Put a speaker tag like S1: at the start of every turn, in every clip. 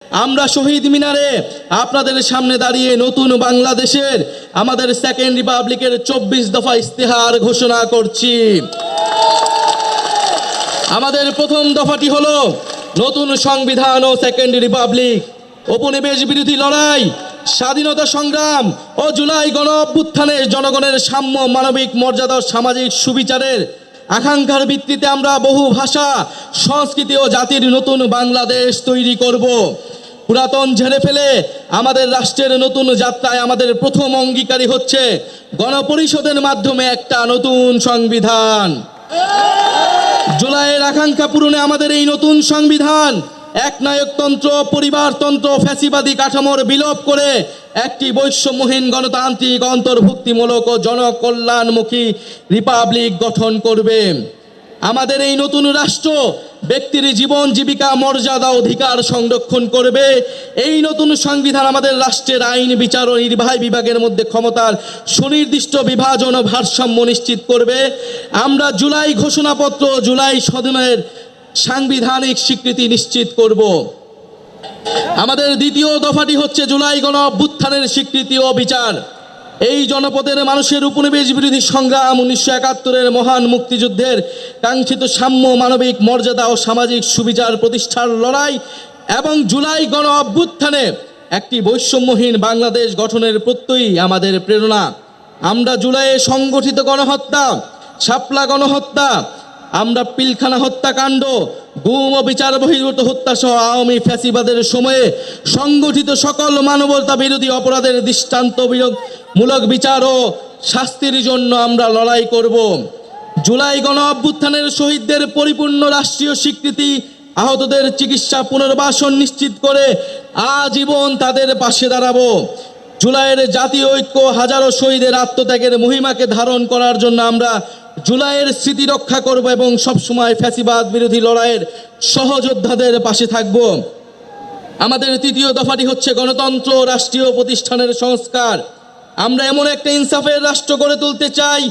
S1: আমরা শহীদ মিনারে আপনাদের সামনে দাঁড়িয়ে নতুন বাংলাদেশের আমাদের সেকেন্ড রিপাবলিকের 24 দফা ইস্তেহার ঘোষণা করছি। আমাদের প্রথম দফাটি হলো নতুন সংবিধান ও সেকেন্ড রিপাবলিক, উপনিবেশ বিরোধী লড়াই, স্বাধীনতা সংগ্রাম ও জুলাই গণ অভ্যুত্থানে জনগণের সাম্য, মানবিক মর্যাদা ও সামাজিক সুবিচারের আকাঙ্ক্ষার ভিত্তিতে আমরা বহু ভাষা, সংস্কৃতি ও জাতির নতুন বাংলাদেশ তৈরি করব। পুরাতন ঝেড়ে ফেলে আমাদের রাষ্ট্রের নতুন যাত্রায় আমাদের প্রথম অঙ্গীকারী হচ্ছে গণপরিষদের মাধ্যমে একটা নতুন সংবিধান। জুলাইয়ের আকাঙ্ক্ষা পূরণে আমাদের এই নতুন সংবিধান একনায়কতন্ত্র, পরিবারতন্ত্র, ফ্যাসিবাদী কাঠামোর বিলোপ করে একটি বৈষম্যহীন, গণতান্ত্রিক, অন্তর্ভুক্তিমূলক ও জনকল্যাণমুখী রিপাবলিক গঠন করবে। আমাদের এই নতুন রাষ্ট্র ব্যক্তির জীবন, জীবিকা, মর্যাদা, অধিকার সংরক্ষণ করবে। এই নতুন সংবিধান আমাদের রাষ্ট্রের আইন, বিচার ও নির্বাহী বিভাগের মধ্যে ক্ষমতার সুনির্দিষ্ট বিভাজন ও ভারসাম্য নিশ্চিত করবে। আমরা জুলাই ঘোষণাপত্র, জুলাই সদনের সাংবিধানিক স্বীকৃতি নিশ্চিত করব। আমাদের দ্বিতীয় দফাটি হচ্ছে জুলাই গণ অভ্যুত্থানের স্বীকৃতি ও বিচার। এই জনপদের মানুষের উপনিবেশ বিরোধী সংগ্রাম, 1971-এর মহান মুক্তিযুদ্ধের কাঙ্ক্ষিত সাম্য, মানবিক মর্যাদা ও সামাজিক সুবিচার প্রতিষ্ঠার লড়াই এবং জুলাই গণ অভ্যুত্থানে একটি বৈষম্যহীন বাংলাদেশ গঠনের প্রত্যয়ই আমাদের প্রেরণা। আমরা জুলাইয়ে সংগঠিত গণহত্যা, শাপলা গণহত্যা, আমরা পিলখানা হত্যাকাণ্ড, গুম ও বিচার বহির্ভূত হত্যা সহ আওয়ামী ফ্যাসিবাদের সময়ে সংগঠিত সকল মানবতা বিরোধী অপরাধের দৃষ্টান্তমূলক বিচার ও শাস্তির জন্য আমরা লড়াই করব। জুলাই গণ অভ্যুত্থানের শহীদদের পরিপূর্ণ রাষ্ট্রীয় স্বীকৃতি, আহতদের চিকিৎসা, পুনর্বাসন নিশ্চিত করে আজীবন তাদের পাশে দাঁড়াবো। জুলাইয়ের জাতীয় ঐক্য, হাজারো শহীদের আত্মত্যাগের মহিমাকে ধারণ করার জন্য আমরা জুলাইয়ের স্মৃতি রক্ষা করব এবং সবসময় ফ্যাসিবাদ বিরোধী লড়াইয়ের সহযোদ্ধাদের পাশে থাকব। আমাদের তৃতীয় দফাটি হচ্ছে গণতন্ত্র, রাষ্ট্রীয় প্রতিষ্ঠানের সংস্কার। আমরা এমন একটা ইনসাফের রাষ্ট্র গড়ে তুলতে চাই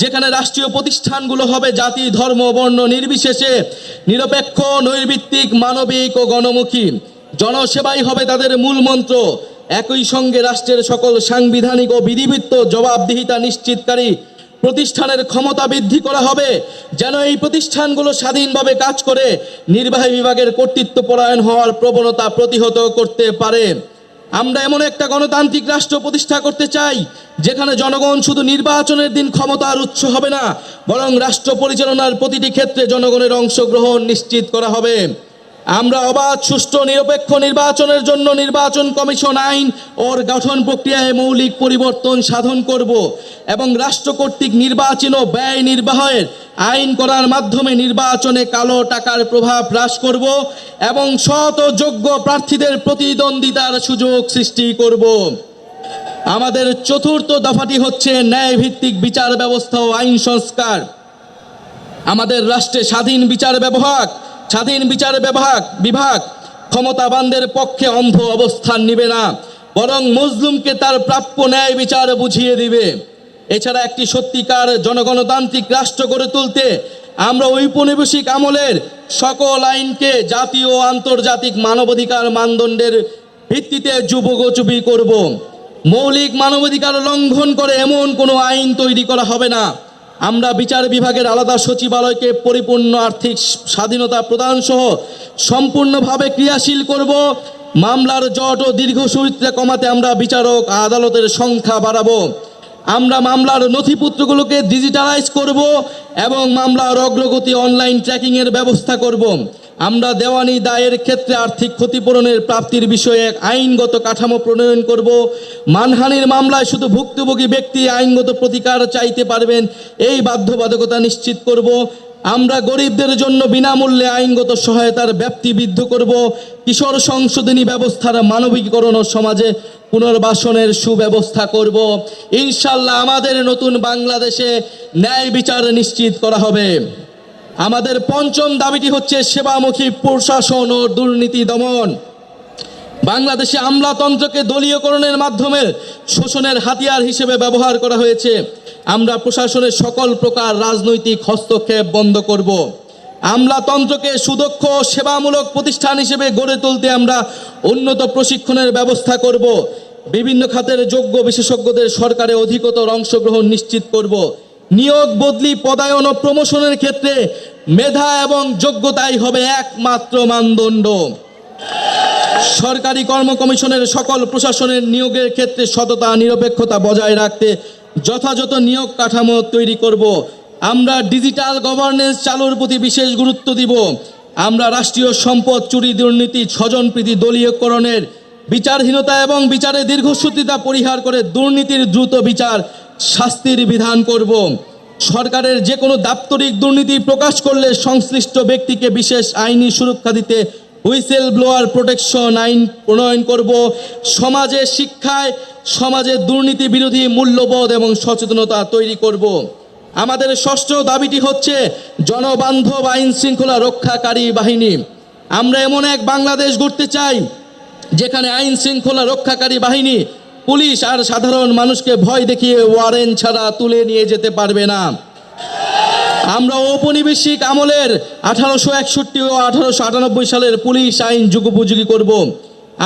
S1: যেখানে রাষ্ট্রীয় প্রতিষ্ঠানগুলো হবে জাতি, ধর্ম, বর্ণ নির্বিশেষে নিরপেক্ষ, নৈর্ভিত্তিক, মানবিক ও গণমুখী। জনসেবাই হবে তাদের মূল মন্ত্র। একই সঙ্গে রাষ্ট্রের সকল সাংবিধানিক ও বিধিবদ্ধ জবাবদিহিতা নিশ্চিতকারী প্রতিষ্ঠানের ক্ষমতা বৃদ্ধি করা হবে, যেন এই প্রতিষ্ঠানগুলো স্বাধীনভাবে কাজ করে নির্বাহী বিভাগের কর্তৃত্বপরায়ণ হওয়ার প্রবণতা প্রতিহত করতে পারে। আমরা এমন একটা গণতান্ত্রিক রাষ্ট্র প্রতিষ্ঠা করতে চাই যেখানে জনগণ শুধু নির্বাচনের দিন ক্ষমতার উৎস হবে না, বরং রাষ্ট্র পরিচালনার প্রতিটি ক্ষেত্রে জনগণের অংশগ্রহণ নিশ্চিত করা হবে। আমরা অবাধ, সুষ্ঠু, নিরপেক্ষ নির্বাচনের জন্য নির্বাচন কমিশন আইন ওর গঠন প্রক্রিয়ায় মৌলিক পরিবর্তন সাধন করব এবং রাষ্ট্র কর্তৃক নির্বাচন ও ব্যয় নির্বাহের আইন করার মাধ্যমে নির্বাচনে কালো টাকার প্রভাব হ্রাস করব এবং সৎ ও যোগ্য প্রার্থীদের প্রতিদ্বন্দ্বিতার সুযোগ সৃষ্টি করব। আমাদের চতুর্থ দফাটি হচ্ছে ন্যায়ভিত্তিক বিচার ব্যবস্থা ও আইন সংস্কার। আমাদের রাষ্ট্রে স্বাধীন বিচার বিভাগ ক্ষমতাবানদের পক্ষে অন্ধ অবস্থান নিবে না, বরং মজলুমকে তার প্রাপ্য ন্যায় বিচার বুঝিয়ে দিবে। এছাড়া একটি সত্যিকার জনগণতান্ত্রিক রাষ্ট্র গড়ে তুলতে আমরা ঔপনিবেশিক আমলের সকল আইনকে জাতীয় ও আন্তর্জাতিক মানবাধিকার মানদণ্ডের ভিত্তিতে যুগোপযোগী করব। মৌলিক মানবাধিকার লঙ্ঘন করে এমন কোনো আইন তৈরি করা হবে না। আমরা বিচার বিভাগের আলাদা সচিবালয়কে পরিপূর্ণ আর্থিক স্বাধীনতা প্রদান সহ সম্পূর্ণভাবে ক্রিয়াশীল করব। মামলার জট ও দীর্ঘসূত্রে কমাতে আমরা বিচারক, আদালতের সংখ্যা বাড়াবো। আমরা মামলার নথিপত্রগুলোকে ডিজিটালাইজ করব এবং মামলার অগ্রগতি অনলাইন ট্র্যাকিংয়ের ব্যবস্থা করব। আমরা দেওয়ানি দায়ের ক্ষেত্রে আর্থিক ক্ষতিপূরণের প্রাপ্তির বিষয়ে এক আইনগত কাঠামো প্রণয়ন করব। মানহানির মামলায় শুধু ভুক্তভোগী ব্যক্তি আইনগত প্রতিকার চাইতে পারবেন, এই বাধ্যবাধকতা নিশ্চিত করব। আমরা গরিবদের জন্য বিনামূল্যে আইনগত সহায়তার ব্যাপ্তি বৃদ্ধি করব। কিশোর সংশোধনী ব্যবস্থার মানবিকীকরণ ও সমাজে পুনর্বাসনের সুব্যবস্থা করব। ইনশাল্লাহ আমাদের নতুন বাংলাদেশে ন্যায় বিচার নিশ্চিত করা হবে। আমাদের পঞ্চম দাবিটি হচ্ছে সেবামুখী প্রশাসন ও দুর্নীতি দমন। বাংলাদেশে আমলাতন্ত্রকে দলীয়করণের মাধ্যমে শোষণের হাতিয়ার হিসেবে ব্যবহার করা হয়েছে। আমরা প্রশাসনের সকল প্রকার রাজনৈতিক হস্তক্ষেপ বন্ধ করব। আমলাতন্ত্রকে সুদক্ষ ও সেবামূলক প্রতিষ্ঠান হিসেবে গড়ে তুলতে আমরা উন্নত প্রশিক্ষণের ব্যবস্থা করব। বিভিন্ন খাতের যোগ্য বিশেষজ্ঞদের সরকারে অধিকতর অংশগ্রহণ নিশ্চিত করব। নিয়োগ, বদলি, পদায়ন ও প্রমোশনের ক্ষেত্রে মেধা এবং যোগ্যতাই হবে একমাত্র মানদণ্ড। সরকারি কর্ম কমিশনের সকল প্রশাসনের নিয়োগের ক্ষেত্রে সততা, নিরপেক্ষতা বজায় রাখতে যথাযথ নিয়োগ কাঠামো তৈরি করব। আমরা ডিজিটাল গভর্নেন্স চালুর প্রতি বিশেষ গুরুত্ব দিব। আমরা রাষ্ট্রীয় সম্পদ চুরি, দুর্নীতি, স্বজনপ্রীতি, দলীয়করণের, বিচারহীনতা এবং বিচারে দীর্ঘসূত্রিতা পরিহার করে দুর্নীতির দ্রুত বিচার, শাস্তির বিধান করব। সরকারের যে কোনো দাপ্তরিক দুর্নীতি প্রকাশ করলে সংশ্লিষ্ট ব্যক্তিকে বিশেষ আইনি সুরক্ষা দিতে হুইসেল ব্লোয়ার প্রোটেকশন আইন প্রণয়ন করব। সমাজে, শিক্ষায়, সমাজে দুর্নীতি বিরোধী মূল্যবোধ এবং সচেতনতা তৈরি করব। আমাদের ষষ্ঠ দাবিটি হচ্ছে জনবান্ধব আইন শৃঙ্খলা রক্ষাকারী বাহিনী। আমরা এমন এক বাংলাদেশ গড়তে চাই যেখানে আইন শৃঙ্খলা রক্ষাকারী বাহিনী, পুলিশ আর সাধারণ মানুষকে ভয় দেখিয়ে ওয়ারেন্ট ছাড়া তুলে নিয়ে যেতে পারবে না। আমরা ঔপনিবেশিক আমলের 1861 ও 1898 সালের পুলিশ আইন যুগোপযোগী করব।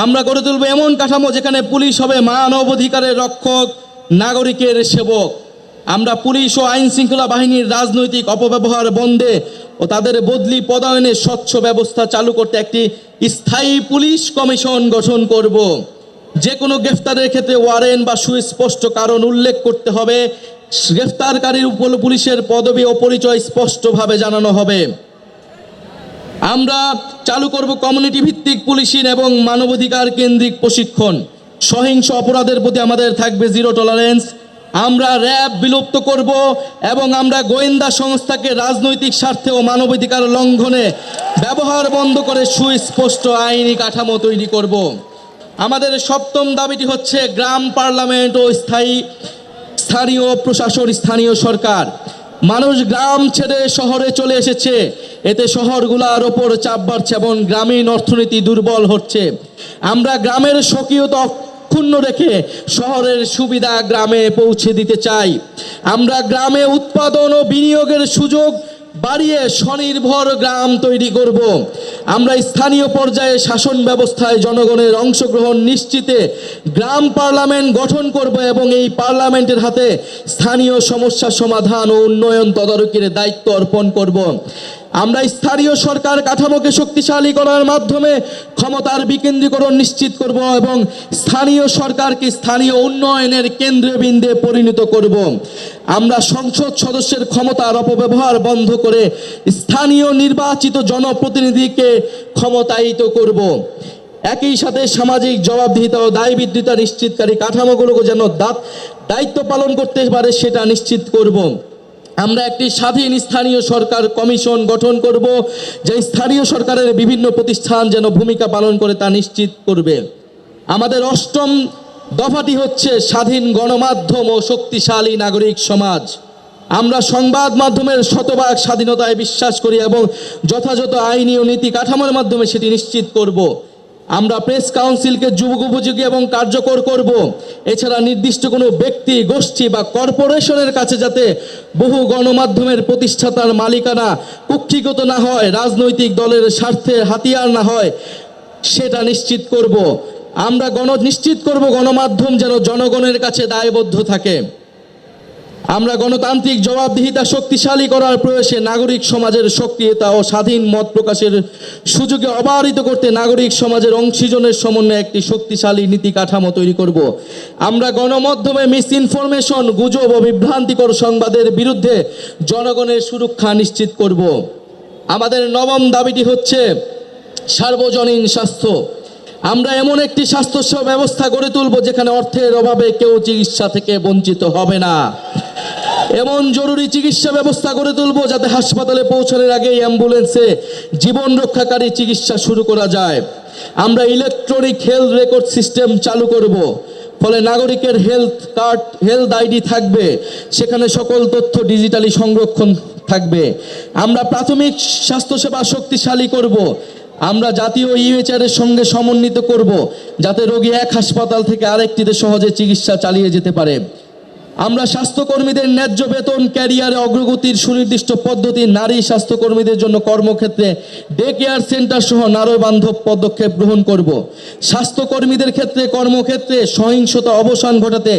S1: আমরা গড়ে তুলব এমন কাঠামো যেখানে পুলিশ হবে মানবাধিকারের রক্ষক, নাগরিকের সেবক। আমরা পুলিশ ও আইন শৃঙ্খলা বাহিনীর রাজনৈতিক অপব্যবহার বন্ধে ও তাদের বদলি পদায়নে স্বচ্ছ ব্যবস্থা চালু করতে একটি স্থায়ী পুলিশ কমিশন গঠন করব। যে কোনো গ্রেফতারের ক্ষেত্রে ওয়ারেন্ট বা সুস্পষ্ট কারণ উল্লেখ করতে হবে। গ্রেফতারকারীর উপর পুলিশের পদবি ও পরিচয় স্পষ্টভাবে জানানো হবে। আমরা চালু করব কমিউনিটি ভিত্তিক পুলিশিং এবং মানবাধিকার কেন্দ্রিক প্রশিক্ষণ। সহিংস অপরাধের প্রতি আমাদের থাকবে জিরো টলারেন্স। আমরা র্যাব বিলুপ্ত করব এবং আমরা গোয়েন্দা সংস্থাকে রাজনৈতিক স্বার্থে ও মানবাধিকার লঙ্ঘনে ব্যবহার বন্ধ করে সুস্পষ্ট আইনি কাঠামো তৈরি করব। আমাদের সপ্তম দাবিটি হচ্ছে গ্রাম পার্লামেন্ট ও স্থানীয় প্রশাসন, স্থানীয় সরকার। মানুষ গ্রাম ছেড়ে শহরে চলে এসেছে, এতে শহরগুলোর ওপর চাপ বাড়ছে এবং গ্রামীণ অর্থনীতি দুর্বল হচ্ছে। আমরা গ্রামের স্বকীয়তা অক্ষুণ্ণ রেখে শহরের সুবিধা গ্রামে পৌঁছে দিতে চাই। আমরা গ্রামে উৎপাদন ও বিনিয়োগের সুযোগ বাড়িয়ে স্বনির্ভর গ্রাম তৈরি করব। আমরা স্থানীয় পর্যায়ে শাসন ব্যবস্থায় জনগণের অংশগ্রহণ নিশ্চিতে গ্রাম পার্লামেন্ট গঠন করব এবং এই পার্লামেন্টের হাতে স্থানীয় সমস্যা সমাধান ও উন্নয়ন তদারকির দায়িত্ব অর্পণ করব। আমরা স্থানীয় সরকার কাঠামোকে শক্তিশালী করার মাধ্যমে ক্ষমতার বিকেন্দ্রীকরণ নিশ্চিত করব এবং স্থানীয় সরকারকে স্থানীয় উন্নয়নের কেন্দ্রবিন্দুতে পরিণত করব। আমরা সংসদ সদস্যের ক্ষমতার অপব্যবহার বন্ধ করে স্থানীয় নির্বাচিত জনপ্রতিনিধিকে ক্ষমতায়িত করব। একই সাথে সামাজিক জবাবদিহিতা ও দায়বদ্ধতা নিশ্চিতকারী কাঠামোগুলোকে যেন দায়িত্ব পালন করতে পারে সেটা নিশ্চিত করব। আমরা একটি স্বাধীন স্থানীয় সরকার কমিশন গঠন করব, যে স্থানীয় সরকারের বিভিন্ন প্রতিষ্ঠান যেন ভূমিকা পালন করে তা নিশ্চিত করবে। আমাদের অষ্টম দফাটি হচ্ছে স্বাধীন গণমাধ্যম ও শক্তিশালী নাগরিক সমাজ। আমরা সংবাদ মাধ্যমের শতভাগ স্বাধীনতায় বিশ্বাস করি এবং যথাযথ আইনি ও নীতি কাঠামোর মাধ্যমে সেটি নিশ্চিত করব। আমরা প্রেস কাউন্সিলকে যুগোপযোগী এবং কার্যকর করব। এছাড়া নির্দিষ্ট কোনো ব্যক্তি, গোষ্ঠী বা কর্পোরেশনের কাছে যাতে বহু গণমাধ্যমের প্রতিষ্ঠাতার মালিকানা কুক্ষিগত না হয়, রাজনৈতিক দলের স্বার্থে হাতিয়ার না হয়, সেটা নিশ্চিত করব। আমরা নিশ্চিত করব গণমাধ্যম যেন জনগণের কাছে দায়বদ্ধ থাকে। আমরা গণতান্ত্রিক জবাবদিহিতা শক্তিশালী করার প্রয়াসে নাগরিক সমাজের সক্রিয়তা ও স্বাধীন মত প্রকাশের সুযোগে অবারিত করতে নাগরিক সমাজের অংশীজনের সমন্বয়ে একটি শক্তিশালী নীতি কাঠামো তৈরি করব। আমরা গণমাধ্যমে মিস ইনফরমেশন, গুজব ও বিভ্রান্তিকর সংবাদের বিরুদ্ধে জনগণের সুরক্ষা নিশ্চিত করব। আমাদের নবম দাবিটি হচ্ছে সার্বজনীন স্বাস্থ্য। আমরা এমন একটি স্বাস্থ্যসেবা ব্যবস্থা গড়ে তুলব যেখানে অর্থের অভাবে কেউ চিকিৎসা থেকে বঞ্চিত হবে না। এমন জরুরি চিকিৎসা ব্যবস্থা গড়ে তুলব যাতে হাসপাতালে পৌঁছানোর আগেই অ্যাম্বুলেন্সে জীবন রক্ষাকারী চিকিৎসা শুরু করা যায়। আমরা ইলেকট্রনিক হেলথ রেকর্ড সিস্টেম চালু করব, ফলে নাগরিকের হেলথ কার্ড, হেলথ আইডি থাকবে, সেখানে সকল তথ্য ডিজিটালি সংরক্ষণ থাকবে। আমরা প্রাথমিক স্বাস্থ্যসেবা শক্তিশালী করব। আমরা জাতীয় ইউএইচআর এর সঙ্গে সমন্বিত করব যাতে রোগী এক হাসপাতাল থেকে আরেকটিতে সহজে চিকিৎসা চালিয়ে যেতে পারে। আমরা স্বাস্থ্যকর্মীদের ন্যায্য বেতন, ক্যারিয়ারে অগ্রগতির সুনির্দিষ্ট পদ্ধতি, নারী স্বাস্থ্যকর্মীদের জন্য কর্মক্ষেত্রে ডে কেয়ার সেন্টার সহ নারী বান্ধব পদক্ষেপ গ্রহণ করব। স্বাস্থ্যকর্মীদের ক্ষেত্রে কর্মক্ষেত্রে সহিংসতা অবসান ঘটাতে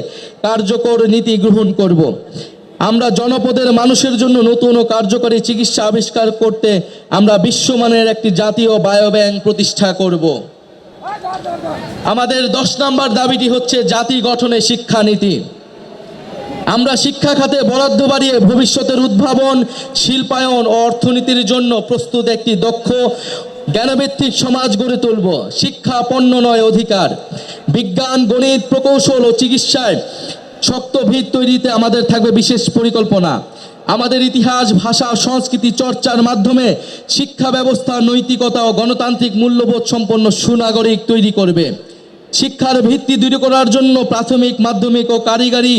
S1: কার্যকর নীতি গ্রহণ করব। আমরা জনপদের মানুষের জন্য নতুন ও কার্যকরী চিকিৎসা আবিষ্কার করতে আমরা বিশ্বমানের একটি জাতীয় বায়োব্যাংক প্রতিষ্ঠা করব। আমাদের 10 নম্বর দাবিটি হচ্ছে জাতি গঠনে শিক্ষানীতি। আমরা শিক্ষা খাতে বরাদ্দ বাড়িয়ে ভবিষ্যতের উদ্ভাবন, শিল্পায়ন ও অর্থনীতির জন্য প্রস্তুত একটি দক্ষ জ্ঞানভিত্তিক সমাজ গড়ে তুলব। শিক্ষা পণ্য নয়, অধিকার। বিজ্ঞান, গণিত, প্রকৌশল ও চিকিৎসায় শক্ত ভিত তৈরিতে আমাদের থাকবে বিশেষ পরিকল্পনা। আমাদের ইতিহাস, ভাষা, সংস্কৃতি চর্চার মাধ্যমে শিক্ষা ব্যবস্থা নৈতিকতা ও গণতান্ত্রিক মূল্যবোধ সম্পন্ন সুনাগরিক তৈরি করবে। শিক্ষার ভিত্তি দৃঢ় করার জন্য প্রাথমিক, মাধ্যমিক ও কারিগরি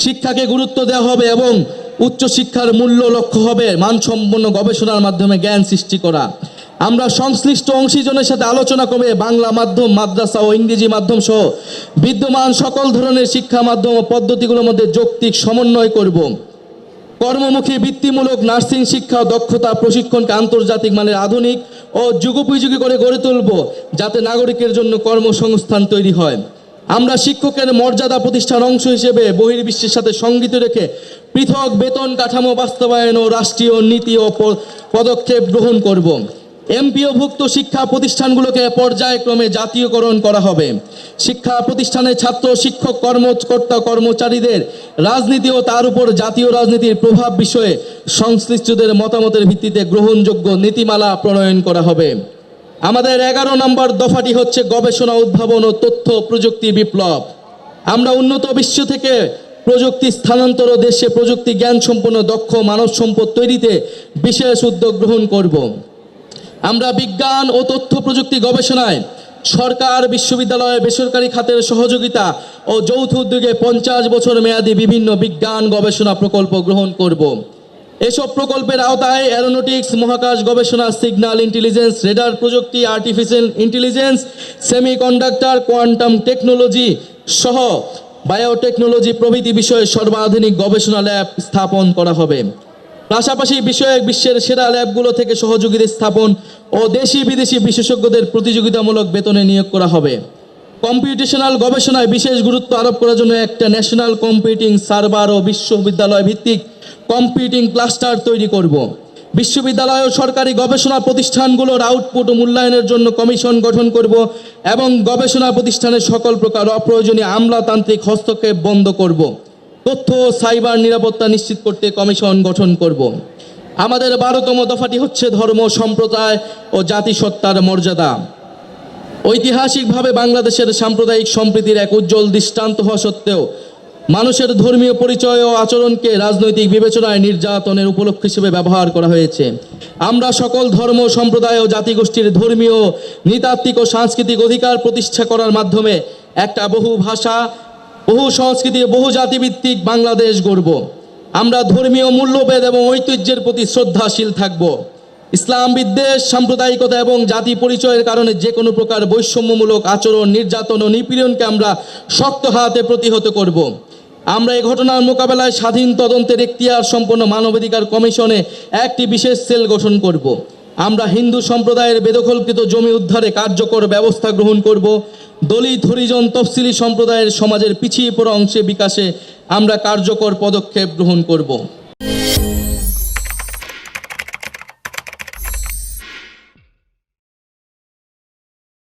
S1: শিক্ষাকে গুরুত্ব দেওয়া হবে এবং উচ্চশিক্ষার মূল্য লক্ষ্য হবে মানসম্পন্ন গবেষণার মাধ্যমে জ্ঞান সৃষ্টি করা। আমরা সংশ্লিষ্ট অংশীজনের সাথে আলোচনা করে বাংলা মাধ্যম, মাদ্রাসা ও ইংরেজি মাধ্যম সহ বিদ্যমান সকল ধরনের শিক্ষা মাধ্যম ও পদ্ধতিগুলোর মধ্যে যৌক্তিক সমন্বয় করব। কর্মমুখী বৃত্তিমূলক নার্সিং শিক্ষা ও দক্ষতা প্রশিক্ষণকে আন্তর্জাতিক মানের আধুনিক ও যুগোপযোগী করে গড়ে তুলব, যাতে নাগরিকের জন্য কর্মসংস্থান তৈরি হয়। আমরা শিক্ষকের মর্যাদা প্রতিষ্ঠার অংশ হিসেবে বহির্বিশ্বের সাথে সঙ্গিত রেখে পৃথক বেতন কাঠামো বাস্তবায়ন ও রাষ্ট্রীয় নীতি ও পদক্ষেপ গ্রহণ করব। এমপিওভুক্ত শিক্ষা প্রতিষ্ঠানগুলোকে পর্যায়ক্রমে জাতীয়করণ করা হবে। শিক্ষা প্রতিষ্ঠানে ছাত্র, শিক্ষক, কর্মকর্তা, কর্মচারীদের রাজনীতি ও তার উপর জাতীয় রাজনীতির প্রভাব বিষয়ে সংশ্লিষ্টদের মতামতের ভিত্তিতে গ্রহণযোগ্য নীতিমালা প্রণয়ন করা হবে। আমাদের 11 নম্বর দফাটি হচ্ছে গবেষণা, উদ্ভাবন ও তথ্য প্রযুক্তি বিপ্লব। আমরা উন্নত বিশ্ব থেকে প্রযুক্তি স্থানান্তর ও দেশে প্রযুক্তি জ্ঞান সম্পন্ন দক্ষ মানব সম্পদ তৈরিতে বিশেষ উদ্যোগ গ্রহণ করব। আমরা বিজ্ঞান ও তথ্য প্রযুক্তি গবেষণায় সরকার, বিশ্ববিদ্যালয়, বেসরকারি খাতের সহযোগিতা ও যৌথ উদ্যোগে 50 বছর মেয়াদী বিভিন্ন বিজ্ঞান গবেষণা প্রকল্প গ্রহণ করব। এসব প্রকল্পের আওতায় অ্যারোনটিক্স, মহাকাশ গবেষণা, সিগন্যাল ইন্টেলিজেন্স, রেডার প্রযুক্তি, artificial intelligence, semiconductor, quantum technology সহ বায়োটেকনোলজি প্রভৃতি বিষয়ে সর্বাধুনিক গবেষণা ল্যাব স্থাপন করা হবে। পাশাপাশি বিষয়ে বিশ্বের সেরা ল্যাবগুলো থেকে সহযোগীদের স্থাপন ও দেশি বিদেশি বিশেষজ্ঞদের প্রতিযোগিতামূলক বেতনে নিয়োগ করা হবে। কম্পিউটেশনাল গবেষণায় বিশেষ গুরুত্ব আরোপ করার জন্য একটা ন্যাশনাল কম্পিউটিং সার্ভার ও বিশ্ববিদ্যালয় ভিত্তিক কম্পিউটিং ক্লাস্টার তৈরি করব। বিশ্ববিদ্যালয় ও সরকারি গবেষণা প্রতিষ্ঠানগুলোর আউটপুট ও মূল্যায়নের জন্য কমিশন গঠন করব এবং গবেষণা প্রতিষ্ঠানের সকল প্রকার অপ্রয়োজনীয় আমলাতান্ত্রিক হস্তক্ষেপ বন্ধ করব। তথ্য ও সাইবার নিরাপত্তা নিশ্চিত করতে কমিশন গঠন করব। আমাদের 12তম দফাটি হচ্ছে ধর্ম, সম্প্রদায় ও জাতিসত্তার মর্যাদা। ঐতিহাসিকভাবে বাংলাদেশের সাম্প্রদায়িক সম্প্রীতির এক উজ্জ্বল দৃষ্টান্ত হওয়া সত্ত্বেও মানুষের ধর্মীয় পরিচয় ও আচরণকে রাজনৈতিক বিবেচনায় নির্যাতনের উপলক্ষ হিসেবে ব্যবহার করা হয়েছে। আমরা সকল ধর্ম, সম্প্রদায় ও জাতিগোষ্ঠীর ধর্মীয়, নৃতাত্ত্বিক ও সাংস্কৃতিক অধিকার প্রতিষ্ঠা করার মাধ্যমে একটা বহু ভাষা, বহু সংস্কৃতি, বহু জাতিভিত্তিক বাংলাদেশ গড়ব। আমরা ধর্মীয় মূল্যবোধ এবং ঐতিহ্যের প্রতি শ্রদ্ধাশীল থাকব। ইসলাম বিদ্বেষ, সাম্প্রদায়িকতা এবং জাতি পরিচয়ের কারণে যে কোনো প্রকার বৈষম্যমূলক আচরণ, নির্যাতন ও নিপীড়নকে আমরা শক্ত হাতে প্রতিহত করব। আমরা এই ঘটনার মোকাবেলায় স্বাধীন তদন্তের এখতিয়ার সম্পন্ন মানবাধিকার কমিশনে একটি বিশেষ সেল গঠন করব। আমরা হিন্দু সম্প্রদায়ের বেদখলকৃত জমি উদ্ধারে কার্যকর ব্যবস্থা গ্রহণ করব। দলিত, হরিজন, তফসিলি সম্প্রদায়ের সমাজের পিছিয়ে পড়া অংশে বিকাশে আমরা কার্যকর পদক্ষেপ গ্রহণ করব।